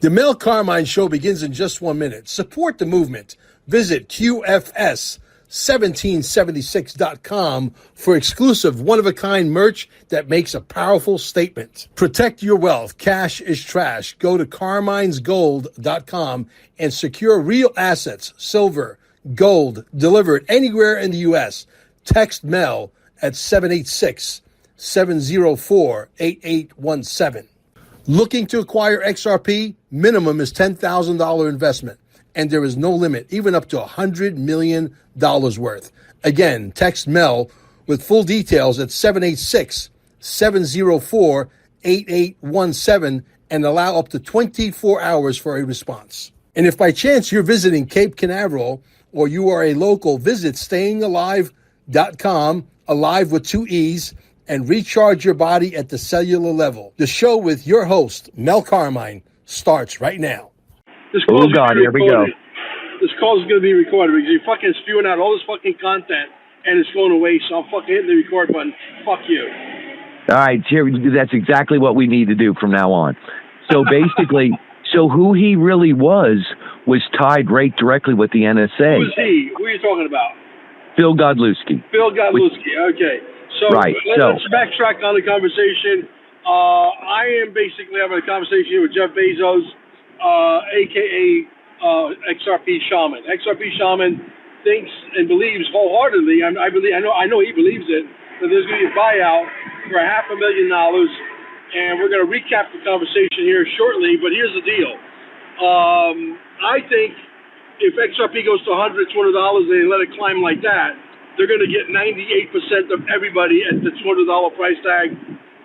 The Mel Carmine Show begins in just 1 minute. Support the movement. Visit QFS1776.com for exclusive one-of-a-kind merch that makes a powerful statement. Protect your wealth. Cash is trash. Go to carminesgold.com and secure real assets, silver, gold, delivered anywhere in the U.S. Text Mel at 786-704-8817. Looking to acquire XRP? Minimum is $10,000 investment, and there is no limit, even up to $100 million worth. Again, text Mel with full details at 786-704-8817 and allow up to 24 hours for a response. And if by chance you're visiting Cape Canaveral or you are a local, visit stayingalive.com, alive with 2 E's, and recharge your body at the cellular level. The show with your host, Mel Carmine, starts right now. This call is here we go. This call is going to be recorded because you're fucking spewing out all this fucking content and it's going away, so I'm fucking hitting the record button. Fuck you. All right, that's exactly what we need to do from now on. So basically, who he really was tied right directly with the NSA. Who's he? Who are you talking about? Phil Godlewski. Phil Godlewski, okay. So right, let's backtrack on the conversation. I am basically having a conversation here with Jeff Bezos, a.k.a. XRP Shaman. XRP Shaman thinks and believes wholeheartedly, I know he believes it, that there's going to be a buyout for $500,000, and we're going to recap the conversation here shortly, but here's the deal. I think if XRP goes to $100, $200 and they let it climb like that, they're going to get 98% of everybody at the $200 price tag.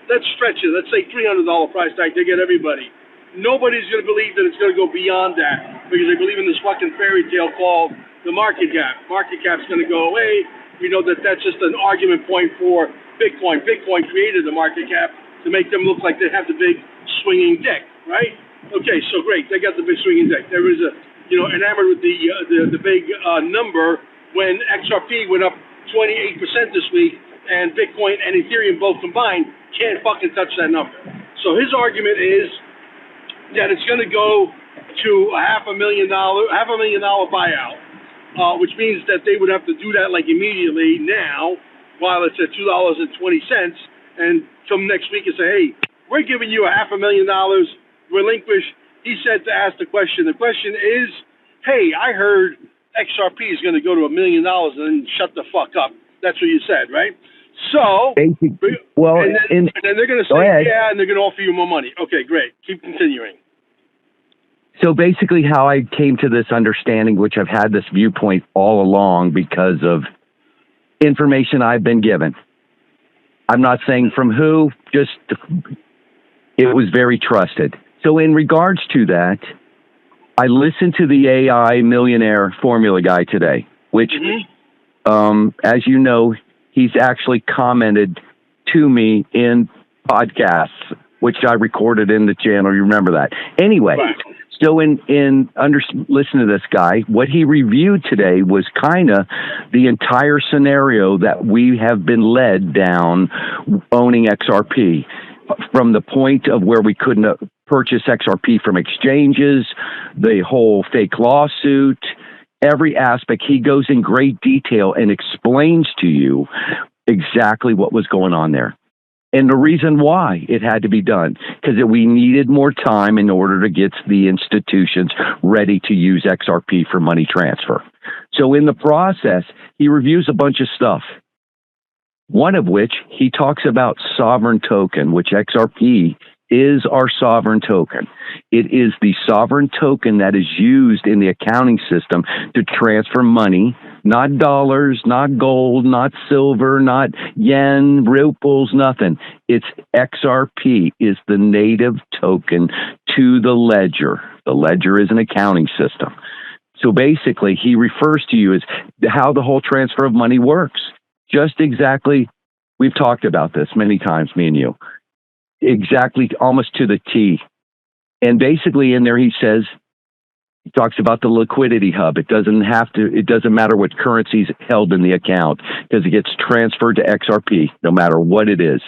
Let's stretch it. Let's say $300 price tag. They get everybody. Nobody's going to believe that it's going to go beyond that because they believe in this fucking fairy tale called the market cap. Market cap's going to go away. We know that that's just an argument point for Bitcoin. Bitcoin created the market cap to make them look like they have the big swinging dick, right? Okay, so great. They got the big swinging dick. There is enamored with the big number when XRP went up 28% this week and Bitcoin and Ethereum both combined can't fucking touch that number. So his argument is that it's going to go to a $500,000 buyout, which means that they would have to do that like immediately now while it's at $2.20 and come next week and say, hey, we're giving you a $500,000 relinquish. He said to ask the question. The question is, hey, I heard XRP is going to go to $1 million and then shut the fuck up. That's what you said, right? So, and then they're going to say, yeah, and they're going to offer you more money. Okay, great. Keep continuing. So basically how I came to this understanding, which I've had this viewpoint all along because of information I've been given. I'm not saying from who, just it was very trusted. So in regards to that, I listened to the AI millionaire formula guy today, which, as you know, he's actually commented to me in podcasts, which I recorded in the channel. You remember that. Anyway, so listen to this guy. What he reviewed today was kind of the entire scenario that we have been led down owning XRP. From the point of where we couldn't purchase XRP from exchanges, the whole fake lawsuit, every aspect, he goes in great detail and explains to you exactly what was going on there. And the reason why it had to be done, because we needed more time in order to get the institutions ready to use XRP for money transfer. So in the process, he reviews a bunch of stuff. One of which he talks about sovereign token, which XRP is our sovereign token. It is the sovereign token that is used in the accounting system to transfer money, not dollars, not gold, not silver, not yen, rubles, nothing. It's XRP is the native token to the ledger. The ledger is an accounting system. So basically, he refers to you as how the whole transfer of money works. Just exactly, we've talked about this many times, me and you, exactly almost to the T. And basically in there he talks about the liquidity hub. It doesn't matter what currency is held in the account because it gets transferred to XRP no matter what it is.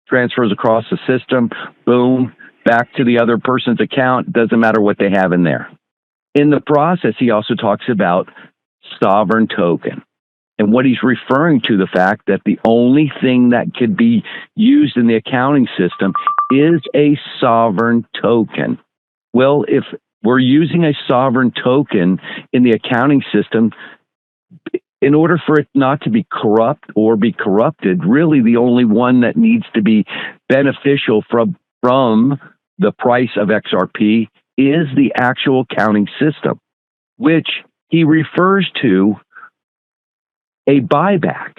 Transfers across the system, boom, back to the other person's account. Doesn't matter what they have in there. In the process, he also talks about sovereign token. And what he's referring to, the fact that the only thing that could be used in the accounting system is a sovereign token. Well, if we're using a sovereign token in the accounting system, in order for it not to be corrupt or be corrupted, really the only one that needs to be beneficial from the price of XRP is the actual accounting system, which he refers to a buyback,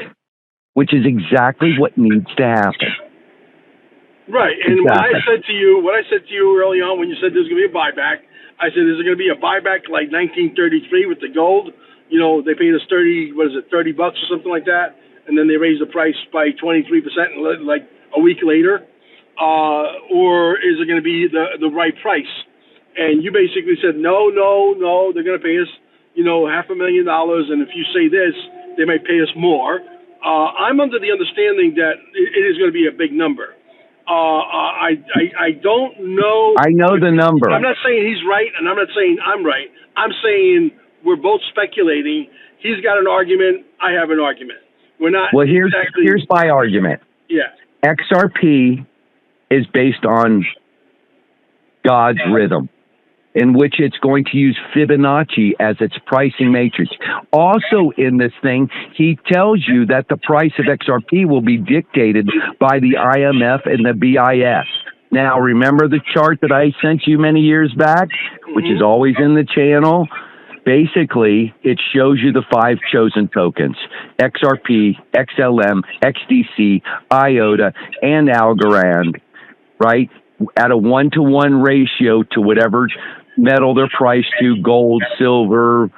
which is exactly what needs to happen. Right, and Exactly. what I said to you early on when you said there's going to be a buyback, I said, is there going to be a buyback like 1933 with the gold? You know, they paid us $30 or something like that, and then they raised the price by 23% like a week later, or is it going to be the right price? And you basically said, no, they're going to pay us, $500,000, and if you say this, they might pay us more. I'm under the understanding that it is going to be a big number. I don't know. I know the number. I'm not saying he's right, and I'm not saying I'm right. I'm saying we're both speculating. He's got an argument. I have an argument. We're not. Well, here's my argument. Yeah. XRP is based on God's rhythm, in which it's going to use Fibonacci as its pricing matrix. Also in this thing, he tells you that the price of XRP will be dictated by the IMF and the BIS. Now, remember the chart that I sent you many years back, which is always in the channel? Basically, it shows you the 5 chosen tokens: XRP, XLM, XDC, IOTA, and Algorand, right? At a 1-to-1 ratio to whatever metal they're priced to: gold, silver,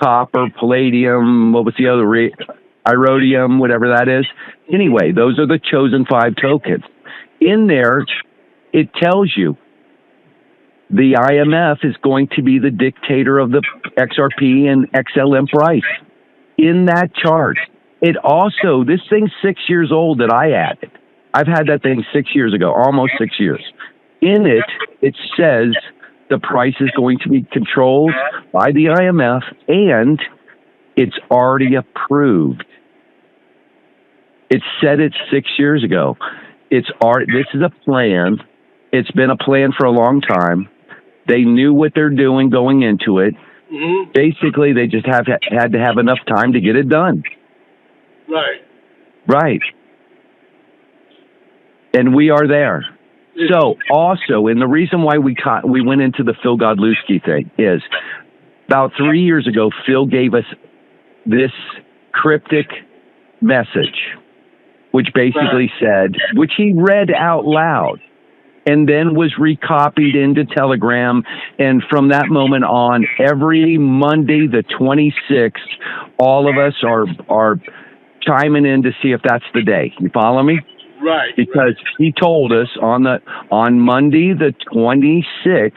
copper, palladium, what was the other? Iridium, whatever that is. Anyway, those are the chosen 5 tokens. In there, it tells you the IMF is going to be the dictator of the XRP and XLM price in that chart. It also, this thing's 6 years old that I added. I've had that thing 6 years ago, almost 6 years. In it, it says the price is going to be controlled by the IMF, and it's already approved. It said it 6 years ago. This is a plan. It's been a plan for a long time. They knew what they're doing going into it. Mm-hmm. Basically, they just had to have enough time to get it done. Right. Right. And we are there. So also, and the reason why we went into the Phil Godlewski thing is about 3 years ago, Phil gave us this cryptic message, which basically said, which he read out loud, and then was recopied into Telegram. And from that moment on, every Monday, the 26th, all of us are chiming in to see if that's the day. You follow me? Right. Because he told us on Monday, the 26th,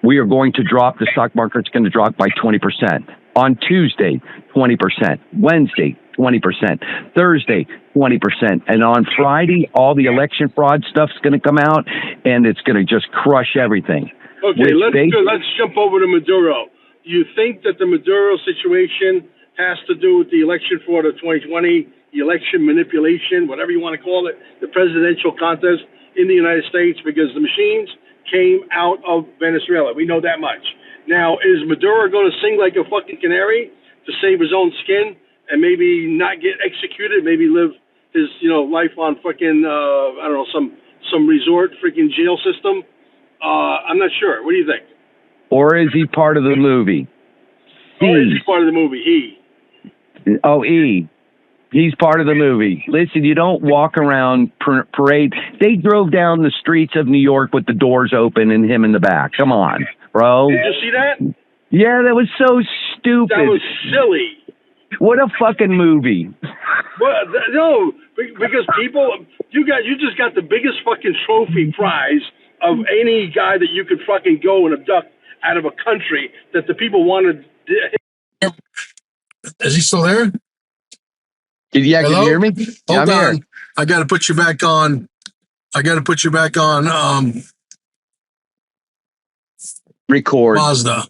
we are going to drop, the stock market's going to drop by 20%. On Tuesday, 20%. Wednesday, 20%. Thursday, 20%. And on Friday, all the election fraud stuff's going to come out, and it's going to just crush everything. Okay, let's jump over to Maduro. Do you think that the Maduro situation has to do with the election fraud of 2020, the election manipulation, whatever you want to call it, the presidential contest in the United States? Because the machines came out of Venezuela. We know that much. Now, is Maduro going to sing like a fucking canary to save his own skin and maybe not get executed, maybe live his life on fucking I don't know, some resort freaking jail system? I'm not sure. What do you think? Or is he part of the movie? Or is he part of the movie? He's part of the movie. Listen, you don't walk around parade. They drove down the streets of New York with the doors open and him in the back. Come on, bro. Did you see that? Yeah, that was so stupid. That was silly. What a fucking movie. Well, no, because you just got the biggest fucking trophy prize of any guy that you could fucking go and abduct out of a country that the people wanted. Is he still there? Yeah, can you hear me? Hold on. I got to put you back on. I got to put you back on Record. Mazda.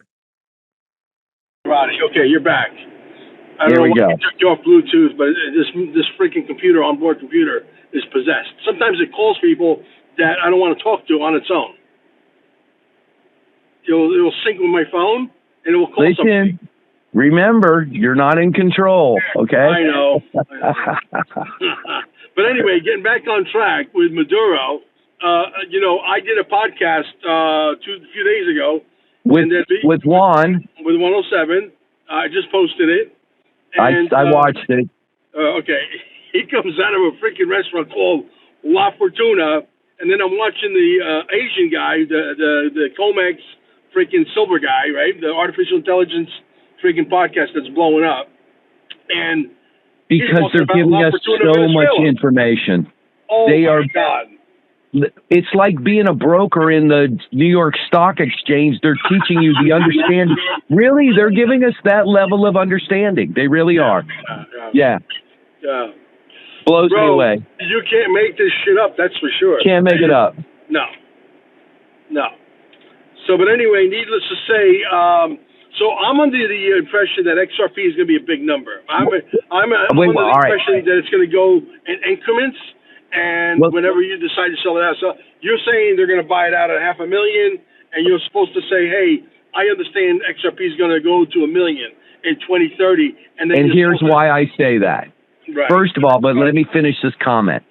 Roddy, okay, you're back. I Here don't we know why go. I took you off Bluetooth, but this freaking computer, onboard computer, is possessed. Sometimes it calls people that I don't want to talk to on its own. It'll sync with my phone, and it will call somebody. Listen, remember, you're not in control, okay? I know. But anyway, getting back on track with Maduro, I did a podcast a few days ago. With Juan. With 107. I just posted it. And, I watched it. Okay. He comes out of a freaking restaurant called La Fortuna, and then I'm watching the Asian guy, the Comex freaking silver guy, right? The artificial intelligence freaking podcast that's blowing up. And because they're giving us so much information. Oh, my God. It's like being a broker in the New York Stock Exchange. They're teaching you the understanding. Really, they're giving us that level of understanding. They really are. Yeah. Blows me away. You can't make this shit up, that's for sure. Can't make it up. No. So, but anyway, needless to say, so I'm under the impression that XRP is going to be a big number. I'm under the impression that it's going to go in increments. And whenever you decide to sell it out, so you're saying they're going to buy it out at $500,000, and you're supposed to say, "Hey, I understand XRP is going to go to $1 million in 2030." And here's why I say that. Right. First of all, but let me finish this comment.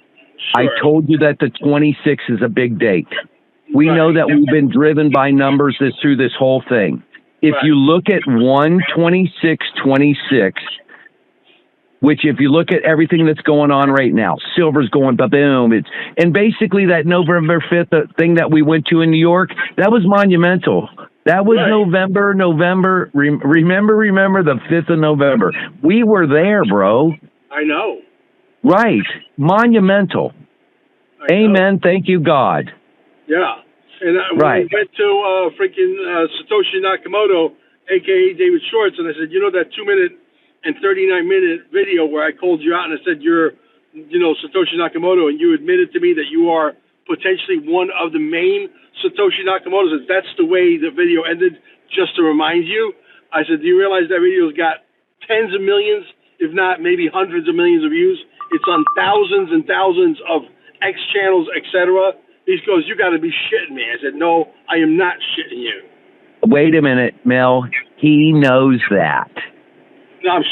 Sure. I told you that the 26th is a big date. We know that we've been driven by numbers through this whole thing. If you look at 1/26/26. Which, if you look at everything that's going on right now, silver's going ba-boom. And basically that November 5th thing that we went to in New York, that was monumental. That was November. Remember the 5th of November. We were there, bro. I know. Right. Monumental. Amen. Thank you, God. Yeah. And when we went to freaking Satoshi Nakamoto, a.k.a. David Schwartz, and I said, that 2-minute and 39-minute video where I called you out and I said you're, Satoshi Nakamoto, and you admitted to me that you are potentially one of the main Satoshi Nakamotos. And that's the way the video ended, just to remind you. I said, do you realize that video's got tens of millions, if not maybe hundreds of millions of views? It's on thousands and thousands of X channels, etc. He goes, you got to be shitting me. I said, no, I am not shitting you. Wait a minute, Mel. He knows that. I'm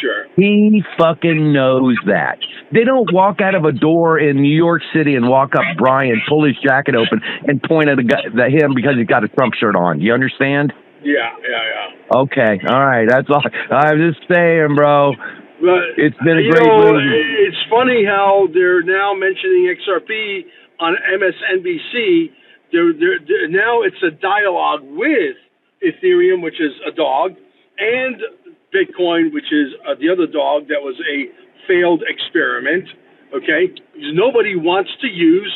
sure. He fucking knows that. They don't walk out of a door in New York City and walk up Brian, pull his jacket open, and point at him because he's got a Trump shirt on. You understand? Yeah. Okay, all right. That's all. I'm just saying, bro. But, it's been a great move. It's funny how they're now mentioning XRP on MSNBC. They're now it's a dialogue with Ethereum, which is a dog, and Bitcoin, which is the other dog that was a failed experiment, okay? Because nobody wants to use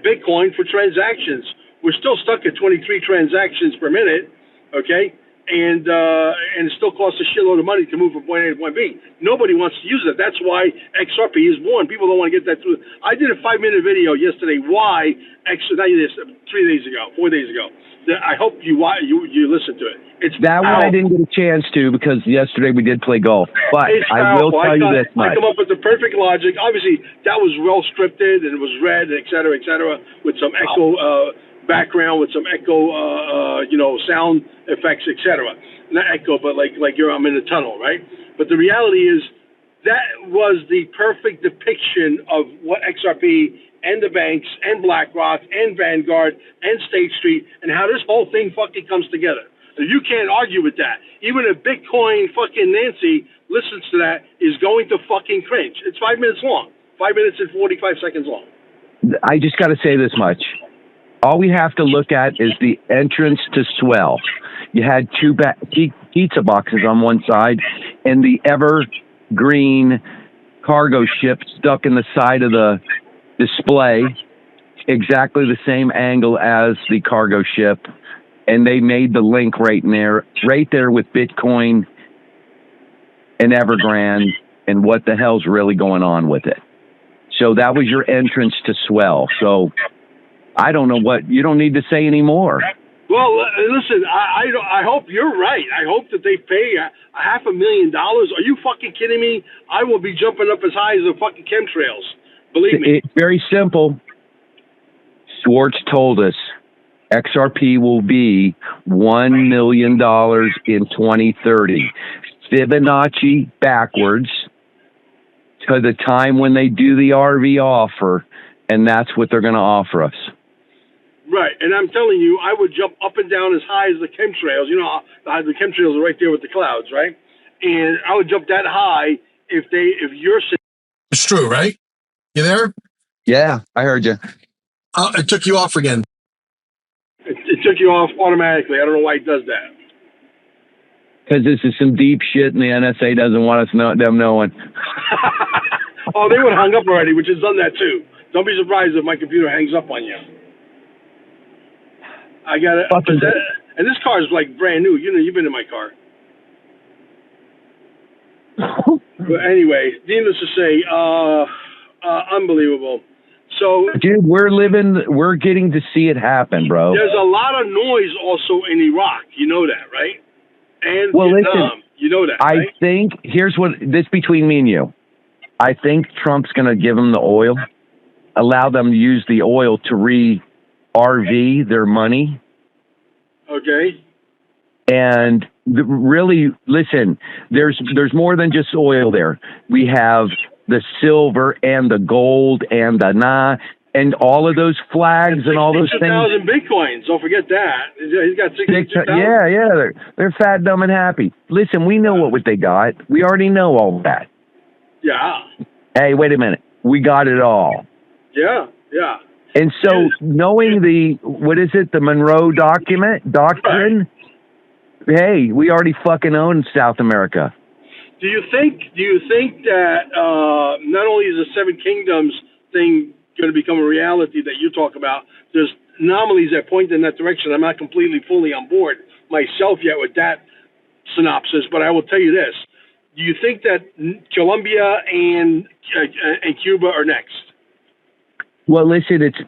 Bitcoin for transactions. We're still stuck at 23 transactions per minute, okay? And it still costs a shitload of money to move from point A to point B. Nobody wants to use it. That's why XRP is born. People don't want to get that through. I did a 5-minute video yesterday. Why 4 days ago. I hope you listened to it. It's that one I didn't get a chance to because yesterday we did play golf. But I will tell you this much. I come up with the perfect logic. Obviously, that was well scripted and it was read, et cetera, with some echo background, with some echo, sound effects, etc. Not echo, but like I'm in a tunnel, right? But the reality is that was the perfect depiction of what XRP and the banks and BlackRock and Vanguard and State Street and how this whole thing fucking comes together. You can't argue with that. Even a Bitcoin fucking Nancy listens to that is going to fucking cringe. It's 5 minutes long. 5 minutes and 45 seconds long. I just got to say this much. All we have to look at is the entrance to Swell. You had two pizza boxes on one side and the evergreen cargo ship stuck in the side of the display, exactly the same angle as the cargo ship. And they made the link right there with Bitcoin and Evergrande and what the hell's really going on with it. So that was your entrance to swell. So I don't know what, you don't need to say anymore. Well, listen, I hope you're right. I hope that they pay a $500,000. Are you fucking kidding me? I will be jumping up as high as the fucking chemtrails. Believe me. It's very simple. Schwartz told us XRP will be $1 million in 2030. Fibonacci backwards to the time when they do the RV offer, and that's what they're going to offer us. Right, and I'm telling you, I would jump up and down as high as the chemtrails. You know, the chemtrails are right there with the clouds, right? And I would jump that high if you're. It's true, right? You there? Yeah, I heard you. It took you off again. It took you off automatically. I don't know why it does that. Because this is some deep shit, and the NSA doesn't want them knowing. Oh, they would have hung up already, which has done that too. Don't be surprised if my computer hangs up on you. I got it. And this car is like brand new. You know, you've been in my car. But anyway, needless to say, unbelievable. So, dude, we're getting to see it happen, bro. There's a lot of noise also in Iraq. You know that, right? And well, Vietnam. Listen, you know that, right? I think, here's what, this between me and you. I think Trump's going to give them the oil, allow them to use the oil to RV their money. Okay. And really, listen, there's more than just oil there. We have the silver and the gold and and all of those flags and all those things. 1,000 bitcoins. Don't forget that. He's got 62,000. Yeah. They're fat, dumb, and happy. Listen, we know what they got. We already know all that. Yeah. Hey, wait a minute. We got it all. Yeah. And so, knowing the Monroe doctrine, right. Hey, we already fucking own South America. Do you think that not only is the Seven Kingdoms thing going to become a reality that you talk about, there's anomalies that point in that direction. I'm not completely fully on board myself yet with that synopsis, but I will tell you this. Do you think that Colombia and Cuba are next? Well, listen, it's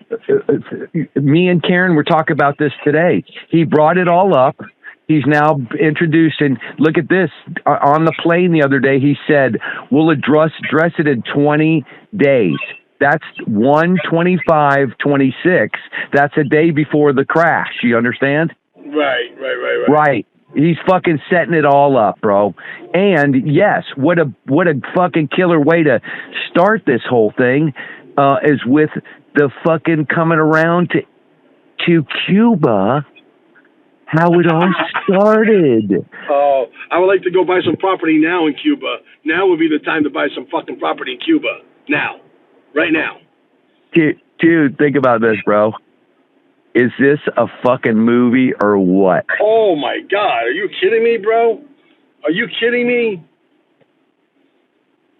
me and Karen were talking about this today. He brought it all up. He's now introduced, and look at this. On the plane the other day, he said, we'll address it in 20 days. That's 1/25/26. That's a day before the crash. You understand? Right. Right. He's fucking setting it all up, bro. And yes, what a fucking killer way to start this whole thing is with the fucking coming around to Cuba. How it all started. Oh, I would like to go buy some property now in Cuba. Now would be the time to buy some fucking property in Cuba. Now. Right now. Dude, think about this, bro. Is this a fucking movie or what? Oh, my God. Are you kidding me, bro? Are you kidding me?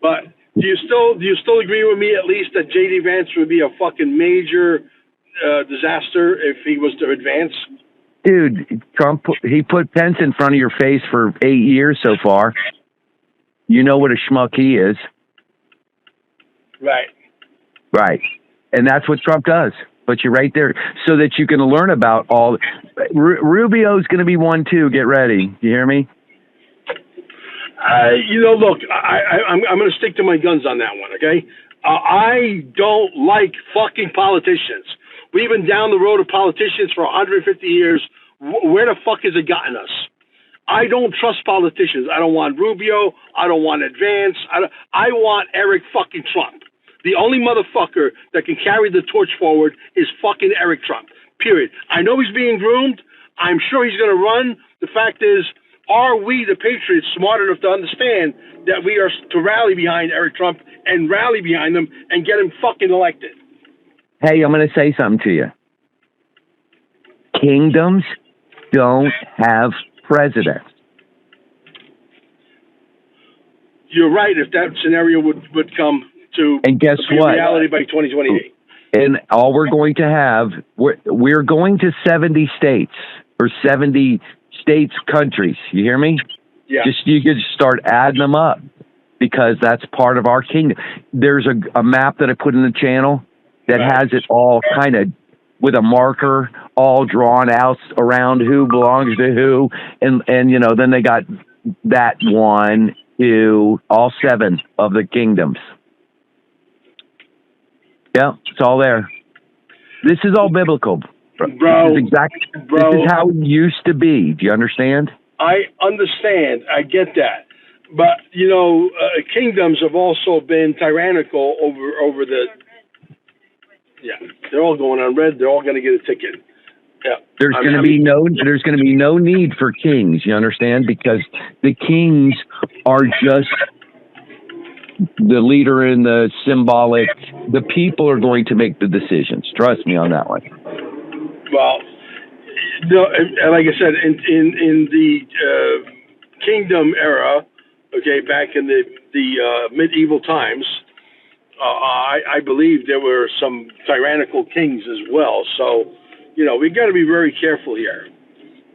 But do you still agree with me at least that J.D. Vance would be a fucking major disaster if he was to advance? Dude, Trump, he put Pence in front of your face for 8 years so far. You know what a schmuck he is. Right. And that's what Trump does. But you're right there so that you can learn about all. Rubio's going to be one, too. Get ready. You hear me? Look, I'm going to stick to my guns on that one, okay? I don't like fucking politicians. We've been down the road of politicians for 150 years. Where the fuck has it gotten us? I don't trust politicians. I don't want Rubio. I don't want Advance. I want Eric fucking Trump. The only motherfucker that can carry the torch forward is fucking Eric Trump, period. I know he's being groomed. I'm sure he's going to run. The fact is, are we, the Patriots, smart enough to understand that we are to rally behind Eric Trump and rally behind him and get him fucking elected? Hey, I'm going to say something to you. Kingdoms don't have presidents. You're right. If that scenario would come to and guess what? Reality by 2028. And all we're going to have, we're going to 70 states or 70 states, countries. You hear me? Yeah. You could start adding them up. because that's part of our kingdom. There's a map that I put in the channel that has it all kind of with a marker all drawn out around who belongs to who. And then they got that 1, 2, all 7 of the kingdoms. Yeah, it's all there. This is all biblical. Bro, this is how it used to be. Do you understand? I understand. I get that. But, kingdoms have also been tyrannical over the... Yeah, they're all going on red. They're all going to get a ticket. Yeah. There's going to be no need for kings, you understand? Because the kings are just the leader in the symbolic. The people are going to make the decisions. Trust me on that one. Well, like I said, in the kingdom era, okay, back in the medieval times, I believe there were some tyrannical kings as well. So, we got to be very careful here.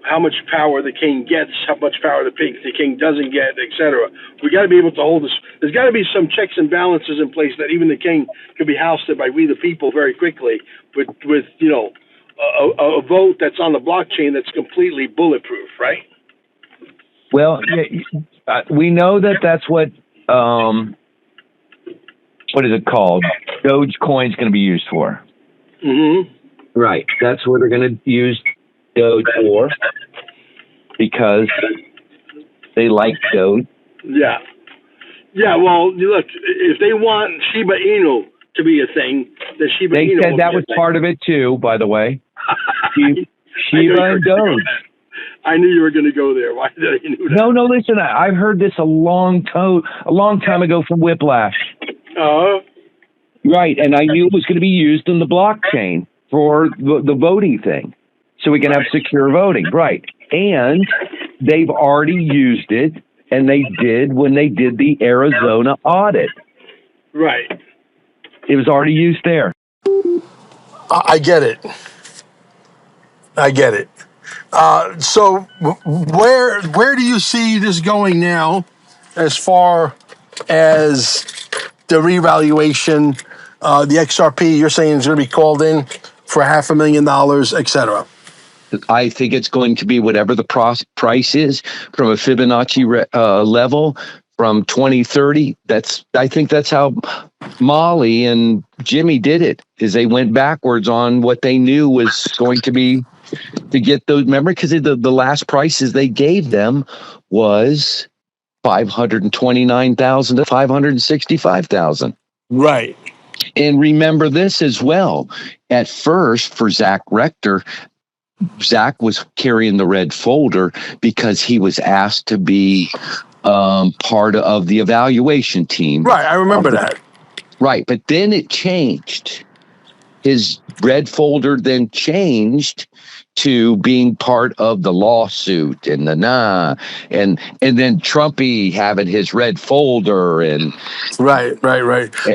How much power the king gets, how much power the king doesn't get, etc. We got to be able to hold this. There's got to be some checks and balances in place that even the king could be ousted by we the people very quickly with a vote that's on the blockchain that's completely bulletproof, right? Well, we know that's what is it called? Dogecoin is going to be used for. Mm-hmm. Right. That's what they're going to use Doge for because they like Doge. Yeah. Yeah, well, look, if they want Shiba Inu to be a thing, then Shiba Inu... They said that was part of it, too, by the way. Shiba and Doge. I knew you were going to go there. Why did I know that? No, listen, I've heard this a long time ago from Whiplash. Right, and I knew it was going to be used in the blockchain for the voting thing, so we can have secure voting. Right, and they've already used it, and they did when they did the Arizona audit. Right. It was already used there. I get it. So where do you see this going now as far as the revaluation, the XRP you're saying is going to be called in for $500,000, et cetera? I think it's going to be whatever the price is from a Fibonacci level from 2030. I think that's how Molly and Jimmy did it, is they went backwards on what they knew was going to be to get those. Remember, because the last prices they gave them was 529,000 to 565,000. Right. And remember this as well. At first, for Zach Rector, Zach was carrying the red folder because he was asked to be part of the evaluation team. Right, I remember that. Right, but then it changed. His red folder then changed to being part of the lawsuit and and then Trumpy having his red folder and right.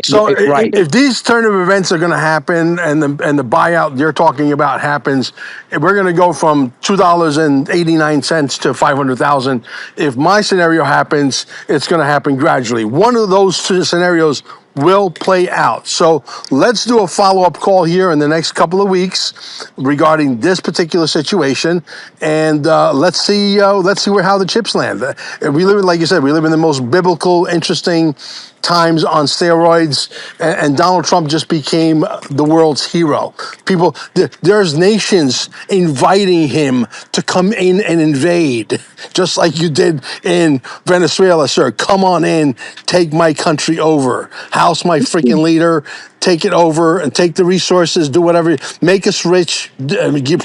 So if these turn of events are going to happen and the buyout you're talking about happens, we're going to go from $2.89 to 500,000. If my scenario happens, it's going to happen gradually. One of those two scenarios will play out. So let's do a follow-up call here in the next couple of weeks regarding this particular situation, and let's see how the chips land. We live, like you said, we live in the most biblical, interesting times on steroids, and Donald Trump just became the world's hero. People, there's nations inviting him to come in and invade, just like you did in Venezuela, sir. Come on in, take my country over, house my freaking leader, take it over and take the resources, do whatever, make us rich,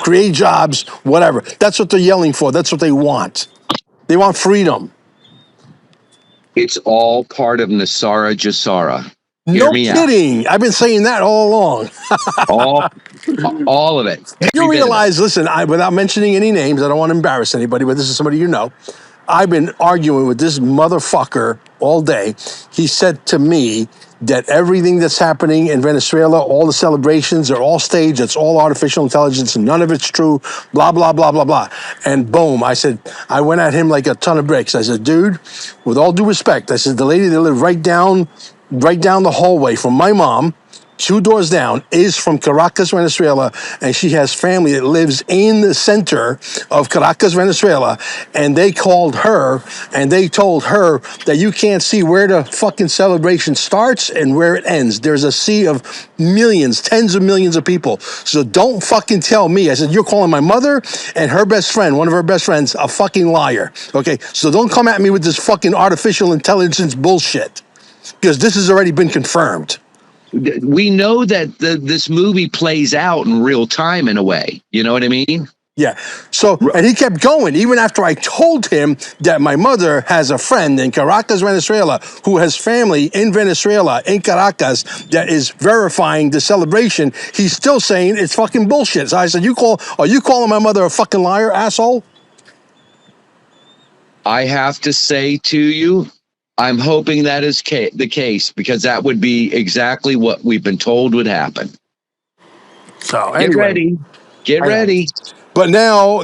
create jobs, whatever. That's what they're yelling for. That's what they want. They want freedom. It's all part of Nasara Jasara. No kidding. I've been saying that all along. all of it. You realize, listen, without mentioning any names, I don't want to embarrass anybody, but this is somebody you know. I've been arguing with this motherfucker all day. He said to me that everything that's happening in Venezuela, all the celebrations are all staged, it's all artificial intelligence, and none of it's true, blah, blah, blah, blah, blah. And boom, I said, I went at him like a ton of bricks. I said, dude, with all due respect, I said, the lady that lived right down the hallway from my mom, 2 doors down, is from Caracas, Venezuela, and she has family that lives in the center of Caracas, Venezuela, and they called her and they told her that you can't see where the fucking celebration starts and where it ends. There's a sea of millions, tens of millions of people. So don't fucking tell me. I said, you're calling my mother and her best friend, one of her best friends, a fucking liar. Okay, so don't come at me with this fucking artificial intelligence bullshit, because this has already been confirmed. We know that this movie plays out in real time in a way. You know what I mean? Yeah. So, and he kept going even after I told him that my mother has a friend in Caracas, Venezuela, who has family in Venezuela, in Caracas, that is verifying the celebration. He's still saying it's fucking bullshit. So I said, are you calling my mother a fucking liar, asshole? I have to say to you, I'm hoping that is the case, because that would be exactly what we've been told would happen. So anyway, Get ready. But now,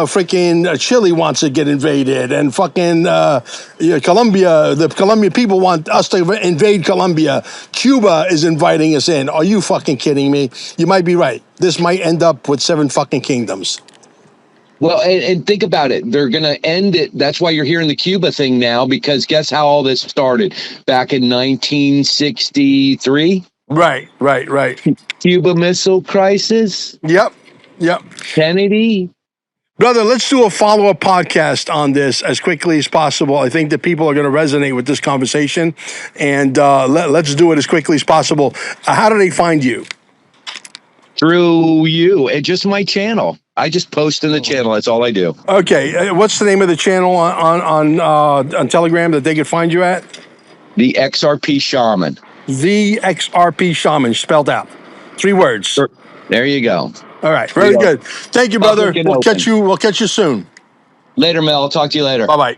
freaking Chile wants to get invaded, and fucking Colombia, the Colombian people want us to invade Colombia. Cuba is inviting us in. Are you fucking kidding me? You might be right. This might end up with 7 fucking kingdoms. Well, and think about it. They're going to end it. That's why you're hearing the Cuba thing now, because guess how all this started? Back in 1963? Right. Cuba Missile Crisis? Yep. Kennedy? Brother, let's do a follow-up podcast on this as quickly as possible. I think that people are going to resonate with this conversation, and let's do it as quickly as possible. How do they find you? Through you and just my channel. I just post in the channel. That's all I do. Okay. What's the name of the channel on Telegram that they could find you at? The XRP Shaman. The XRP Shaman, spelled out. 3 words. There you go. All right. Very good. Thank you, brother. We'll catch you soon. Later, Mel. I'll talk to you later. Bye-bye.